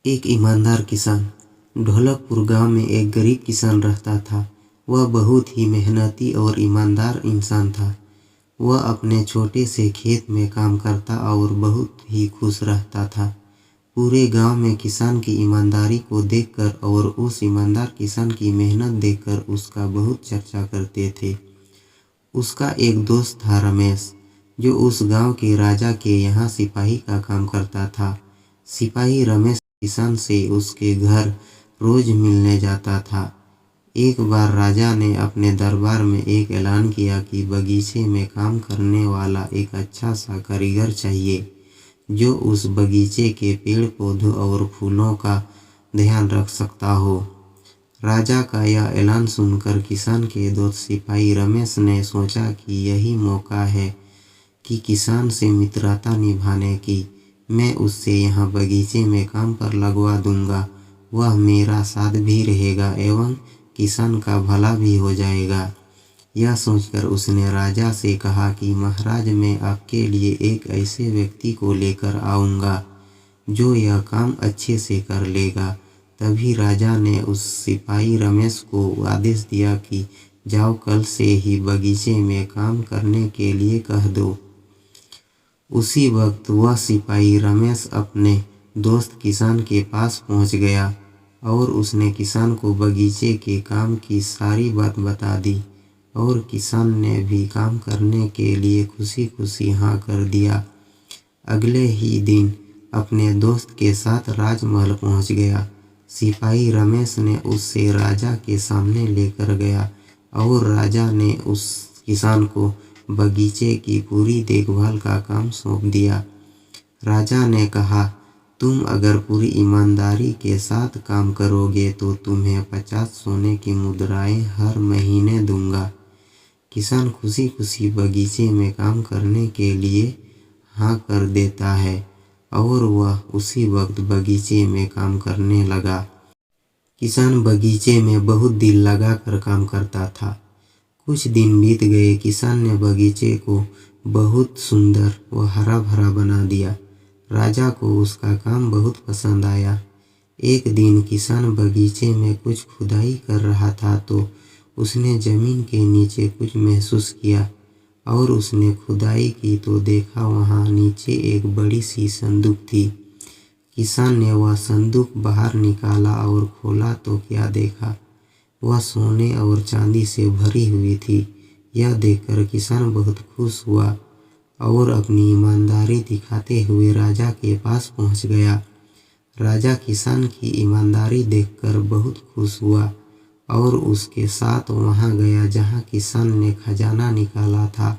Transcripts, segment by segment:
एक ईमानदार किसान। ढोलकपुर गांव में एक गरीब किसान रहता था। वह बहुत ही मेहनती और ईमानदार इंसान था। वह अपने छोटे से खेत में काम करता और बहुत ही खुश रहता था। पूरे गांव में किसान की ईमानदारी को देखकर और उस ईमानदार किसान की मेहनत देखकर उसका बहुत चर्चा करते थे। उसका एक दोस्त था रमेश, जो उस गांव के राजा के यहाँ सिपाही का काम करता था। सिपाही रमेश किसान से उसके घर रोज मिलने जाता था। एक बार राजा ने अपने दरबार में एक ऐलान किया कि बगीचे में काम करने वाला एक अच्छा सा कारीगर चाहिए, जो उस बगीचे के पेड़ पौधों और फूलों का ध्यान रख सकता हो। राजा का यह ऐलान सुनकर किसान के दोस्त सिपाही रमेश ने सोचा कि यही मौका है कि किसान से मित्रता निभाने की। मैं उससे यहाँ बगीचे में काम पर लगवा दूंगा। वह मेरा साथ भी रहेगा एवं किसान का भला भी हो जाएगा। यह सोचकर उसने राजा से कहा कि महाराज, मैं आपके लिए एक ऐसे व्यक्ति को लेकर आऊँगा जो यह काम अच्छे से कर लेगा। तभी राजा ने उस सिपाही रमेश को आदेश दिया कि जाओ, कल से ही बगीचे में काम करने के लिए कह दो। उसी वक्त वह सिपाही रमेश अपने दोस्त किसान के पास पहुंच गया और उसने किसान को बगीचे के काम की सारी बात बता दी और किसान ने भी काम करने के लिए खुशी खुशी हाँ कर दिया। अगले ही दिन अपने दोस्त के साथ राजमहल पहुंच गया। सिपाही रमेश ने उससे राजा के सामने लेकर गया और राजा ने उस किसान को बगीचे की पूरी देखभाल का काम सौंप दिया। राजा ने कहा, तुम अगर पूरी ईमानदारी के साथ काम करोगे तो तुम्हें 50 सोने की मुद्राएं हर महीने दूंगा। किसान खुशी खुशी बगीचे में काम करने के लिए हाँ कर देता है और वह उसी वक्त बगीचे में काम करने लगा। किसान बगीचे में बहुत दिल लगाकर काम करता था। कुछ दिन बीत गए। किसान ने बगीचे को बहुत सुंदर व हरा भरा बना दिया। राजा को उसका काम बहुत पसंद आया। एक दिन किसान बगीचे में कुछ खुदाई कर रहा था तो उसने जमीन के नीचे कुछ महसूस किया और उसने खुदाई की तो देखा वहाँ नीचे एक बड़ी सी संदूक थी। किसान ने वह संदूक बाहर निकाला और खोला तो क्या देखा, वह सोने और चांदी से भरी हुई थी। यह देखकर किसान बहुत खुश हुआ और अपनी ईमानदारी दिखाते हुए राजा के पास पहुंच गया। राजा किसान की ईमानदारी देखकर बहुत खुश हुआ और उसके साथ वहां गया जहां किसान ने खजाना निकाला था।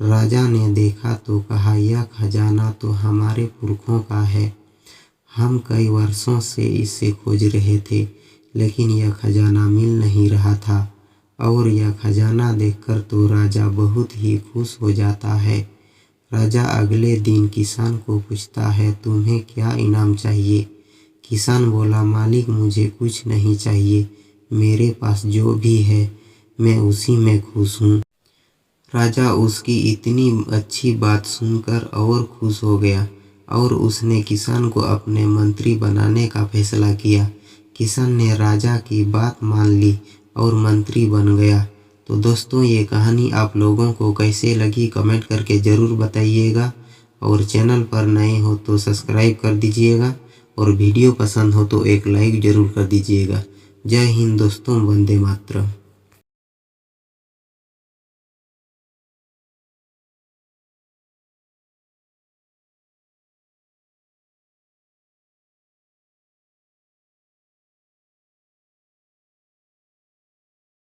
राजा ने देखा तो कहा, यह खजाना तो हमारे पुरखों का है। हम कई वर्षों से इसे खोज रहे थे, लेकिन यह खजाना मिल नहीं रहा था। और यह खजाना देखकर तो राजा बहुत ही खुश हो जाता है। राजा अगले दिन किसान को पूछता है, तुम्हें क्या इनाम चाहिए? किसान बोला, मालिक, मुझे कुछ नहीं चाहिए। मेरे पास जो भी है मैं उसी में खुश हूँ। राजा उसकी इतनी अच्छी बात सुनकर और खुश हो गया और उसने किसान को अपने मंत्री बनाने का फैसला किया। किसान ने राजा की बात मान ली और मंत्री बन गया। तो दोस्तों, ये कहानी आप लोगों को कैसे लगी कमेंट करके ज़रूर बताइएगा और चैनल पर नए हो तो सब्सक्राइब कर दीजिएगा और वीडियो पसंद हो तो एक लाइक ज़रूर कर दीजिएगा। जय हिंद दोस्तों, वंदे मातरम।